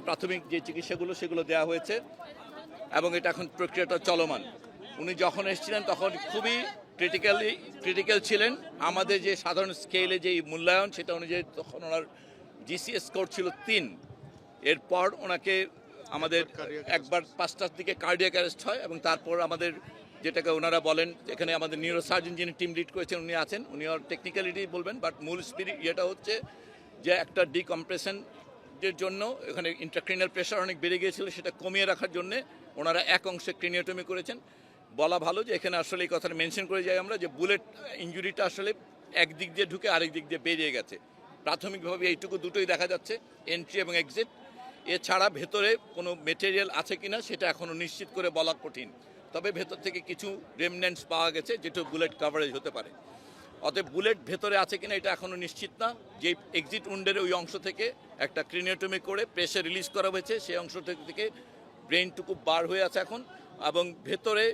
প্রাথমিক যে চিকিৎসাগুলো সেগুলো দেওয়া হয়েছে এবং এটা এখন প্রক্রিয়াটা চলমান। উনি যখন এসেছিলেন তখন খুবই ক্রিটিক্যাল ছিলেন। আমাদের যে সাধারণ স্কেলে যে মূল্যায়ন সেটা অনুযায়ী তখন ওনার জিসিএস স্কোর ছিল 3। এরপর ওনাকে আমাদের একবার 5টার দিকে কার্ডিয়াক অ্যারেস্ট হয় এবং তারপর আমাদের যেটাকে ওনারা বলেন, এখানে আমাদের নিউরোসার্জন যিনি টিম লিড করেছেন উনি আছেন, উনি আর টেকনিক্যালিটি বলবেন, বাট মূল স্পিরিট এটা হচ্ছে যে একটা ডিকম্প্রেশনের জন্য এখানে ইন্ট্রাক্রিনিয়াল প্রেশার অনেক বেড়ে গিয়েছিল, সেটা কমিয়ে রাখার জন্য ওনারা এক অংশে ক্রিনিওটমি করেছেন। বলা ভালো যে এখানে আসলে এই কথাটা মেনশন করে যাই আমরা যে বুলেট ইঞ্জুরিটা আসলে একদিক দিয়ে ঢুকে আরেক দিক দিয়ে বেরিয়ে গেছে। প্রাথমিকভাবে এইটুকু দুটোই দেখা যাচ্ছে, এন্ট্রি এবং এক্সিট। এছাড়া ভেতরে কোনো মেটেরিয়াল আছে কিনা সেটা এখনও নিশ্চিত করে বলা কঠিন, তবে ভেতর থেকে কিছু রেমনেন্টস পাওয়া গেছে যেটা বুলেট কাভারেজ হতে পারে। অতএব বুলেট ভেতরে আছে কিনা এটা এখনও নিশ্চিত না। যে এক্সিট উন্ডের ওই অংশ থেকে একটা ক্রিনিওটমি করে প্রেশার রিলিজ করা হয়েছে, সেই অংশ থেকে ব্রেনটুকু বার হয়ে আছে এখন, এবং ভেতরে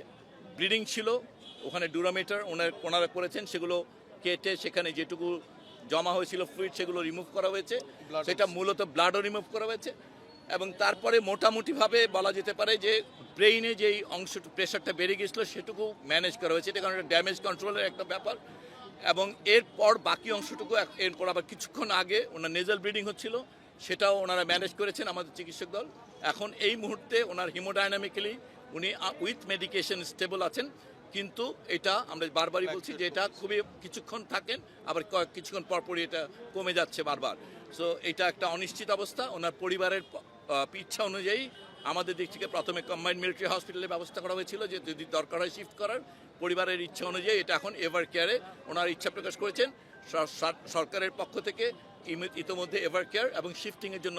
ব্লিডিং ছিল, ওখানে ডুরামিটার ওনারা করেছেন, সেগুলো কেটে সেখানে যেটুকু জমা হয়েছিল ফ্লুইড সেগুলো রিমুভ করা হয়েছে, সেটা মূলত ব্লাডও রিমুভ করা হয়েছে। এবং তারপরে মোটামুটিভাবে বলা যেতে পারে যে ব্রেইনে যেই অংশটুকু প্রেশারটা বেড়ে গিয়েছিলো সেটুকু ম্যানেজ করা হয়েছে, এটা কারণ একটা ড্যামেজ কন্ট্রোলের একটা ব্যাপার। এবং এরপর বাকি অংশটুকু এরপর আবার কিছুক্ষণ আগে ওনার নেজাল ব্লিডিং হচ্ছিল, সেটাও ওনারা ম্যানেজ করেছেন আমাদের চিকিৎসক দল। এখন এই মুহূর্তে ওনার হিমোডাইনামিক্যালি উনি উইথ মেডিকেশন স্টেবল আছেন, কিন্তু এটা আমরা বারবারই বলছি যে এটা খুবই কিছুক্ষণ থাকেন, আবার কিছুক্ষণ পরপরই এটা কমে যাচ্ছে বারবার। সো এটা একটা অনিশ্চিত অবস্থা। ওনার পরিবারের ইচ্ছা অনুযায়ী আমাদের দিক থেকে প্রথমে কম্বাইন্ড মিলিটারি হসপিটালের ব্যবস্থা করা হয়েছিল যে যদি দরকার হয় শিফট করার, পরিবারের ইচ্ছা অনুযায়ী এটা এখন এভার কেয়ারে ওনার ইচ্ছা প্রকাশ করেছেন। সরকারের পক্ষ থেকে ইতিমধ্যে এভার কেয়ার এবং শিফটিংয়ের জন্য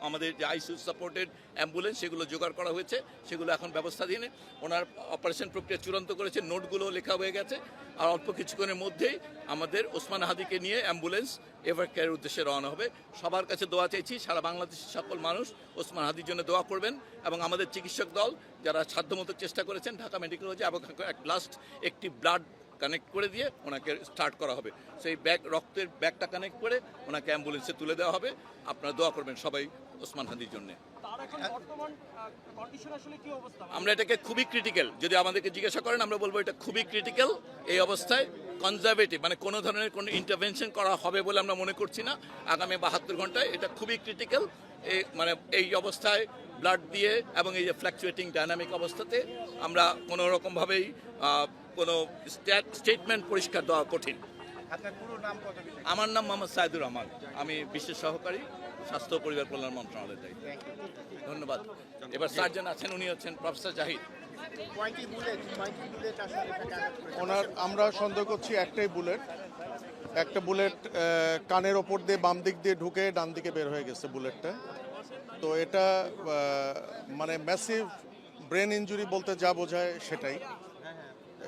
আমাদের যে আইসিইউ সাপোর্টেড অ্যাম্বুলেন্স সেগুলো জোগাড় করা হয়েছে, সেগুলো এখন ব্যবস্থা দিয়ে ওনার অপারেশন প্রক্রিয়া চূড়ান্ত করেছে, নোটগুলো লেখা হয়ে গেছে। আর অল্প কিছুক্ষণের মধ্যেই আমাদের ওসমান হাদিকে নিয়ে অ্যাম্বুলেন্স এভার কেয়ারের উদ্দেশ্যে রওনা হবে। সবার কাছে দোয়া চাইছি, সারা বাংলাদেশের সকল মানুষ ওসমান হাদির জন্য দোয়া করবেন, এবং আমাদের চিকিৎসক দল যারা সাধ্যমতো চেষ্টা করেছেন ঢাকা মেডিকেল কলেজে এবং লাস্ট একটি ব্লাড কানেক্ট করে দিয়ে ওনাকে স্টার্ট করা হবে। সেই রক্তের ব্যাগটা কানেক্ট করে ওনাকে অ্যাম্বুলেন্সে তুলে দেওয়া হবে। আপনারা দোয়া করবেন সবাই ওসমান হাদির জন্য। আমরা এটাকে খুবই ক্রিটিক্যাল, যদি আমাদেরকে জিজ্ঞাসা করেন আমরা বলবো এটা খুবই ক্রিটিক্যাল। এই অবস্থায় কনজারভেটিভ মানে কোনো ধরনের কোনো ইন্টারভেনশন করা হবে বলে আমরা মনে করছি না আগামী 72 ঘন্টায়। এটা খুবই ক্রিটিক্যাল। মানে এই অবস্থায় ব্লাড দিয়ে এবং এই যে ফ্ল্যাকচুয়েটিং ডাইনামিক অবস্থাতে আমরা কোনো রকমভাবেই কোনো স্টেটমেন্ট পরিষ্কার দেওয়া কঠিন। আমার নাম মোহাম্মদ সাইদুর রহমান, আমি বিশেষ সহকারী স্বাস্থ্য ও পরিবার কল্যাণ মন্ত্রণালয়ের দায়িত্ব। ধন্যবাদ। এবার সার্জন আছেন, উনি হচ্ছেন প্রফেসর জাহিদ। ওনার আমরা সন্দেহ করছি একটা বুলেট কানের ওপর দিয়ে বাম দিক দিয়ে ঢুকে ডান দিকে বের হয়ে গেছে বুলেটটা। তো এটা মানে ম্যাসিভ ব্রেন ইনজুরি বলতে যা বোঝায় সেটাই।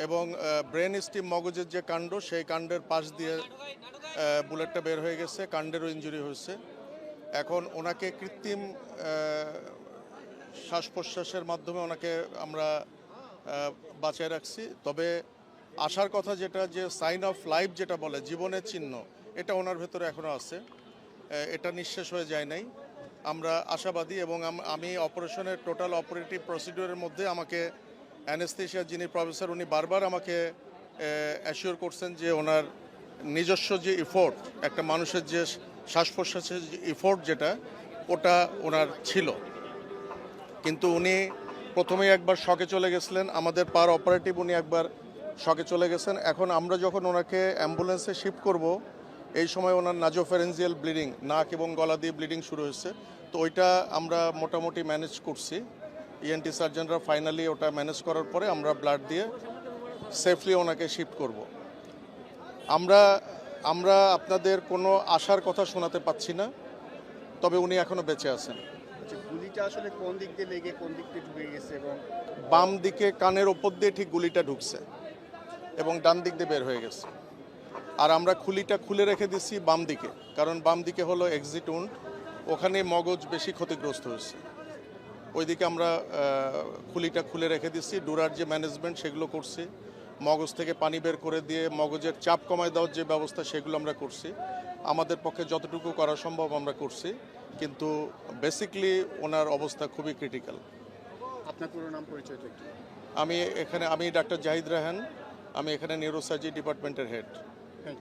এবং ব্রেন স্টিম মগজের যে কাণ্ড সেই কাণ্ডের পাশ দিয়ে বুলেটটা বের হয়ে গেছে, কাণ্ডেরও ইনজুরি হয়েছে। এখন ওনাকে কৃত্রিম শ্বাস প্রশ্বাসের মাধ্যমে ওনাকে আমরা বাঁচিয়ে রাখছি। তবে আসার কথা যেটা যে সাইন অফ লাইফ যেটা বলে জীবনের চিহ্ন, এটা ওনার ভেতরে এখনও আছে, এটা নিঃশেষ হয়ে যায় নাই। আমরা আশাবাদী এবং আমি অপারেশনের টোটাল অপারেটিভ প্রসিডিওরের মধ্যে আমাকে অ্যানেস্থেশিয়া যিনি প্রফেসর উনি বারবার আমাকে অ্যাসিওর করছেন যে ওনার নিজস্ব যে ইফোর্ট, একটা মানুষের যে শ্বাস প্রশ্বাসের যে ইফোর্ট যেটা ওটা ওনার ছিল। কিন্তু উনি প্রথমেই একবার শকে চলে গেছিলেন, আমাদের পার অপারেটিভ উনি একবার শকে চলে গেছেন। এখন আমরা যখন ওনাকে অ্যাম্বুলেন্সে শিফট করব এই সময় ওনার নাজোফ্যারেঞ্জিয়াল ব্লিডিং, নাক এবং গলা দিয়ে ব্লিডিং শুরু হয়েছে। তো ওইটা আমরা মোটামুটি ম্যানেজ করছি, ইএনটি সার্জনরা ফাইনালি ওটা ম্যানেজ করার পরে আমরা ব্লাড দিয়ে সেফলি ওনাকে শিফট করব। আমরা আপনাদের কোনো আশার কথা শোনাতে পাচ্ছি না, তবে উনি এখনও বেঁচে আছেন। গুলিটা আসলে কোন দিক দিয়ে লেগে কোন দিক দিয়ে ঢুকে গেছে? এবং বাম দিকে কানের ওপর দিয়ে ঠিক গুলিটা ঢুকছে এবং ডান দিক দিয়ে বের হয়ে গেছে। আর আমরা খুলিটা খুলে রেখে দিচ্ছি বাম দিকে, কারণ বাম দিকে হলো এক্সিট উন্ড, ওখানে মগজ বেশি ক্ষতিগ্রস্ত হয়েছে। ওইদিকে আমরা খুলিটা খুলে রেখে দিচ্ছি, ডুরার যে ম্যানেজমেন্ট সেগুলো করছি, মগজ থেকে পানি বের করে দিয়ে মগজের চাপ কমায় দেওয়ার যে ব্যবস্থা সেগুলো আমরা করছি, আমাদের পক্ষে যতটুকু করা সম্ভব আমরা করছি। কিন্তু বেসিকলি ওনার অবস্থা খুবই ক্রিটিক্যাল। আপনার পুরো নাম পরিচয়টা একটু। আমি ডাক্তার জাহিদ রায়হান, আমি এখানে নিউরোসার্জি ডিপার্টমেন্টের হেড।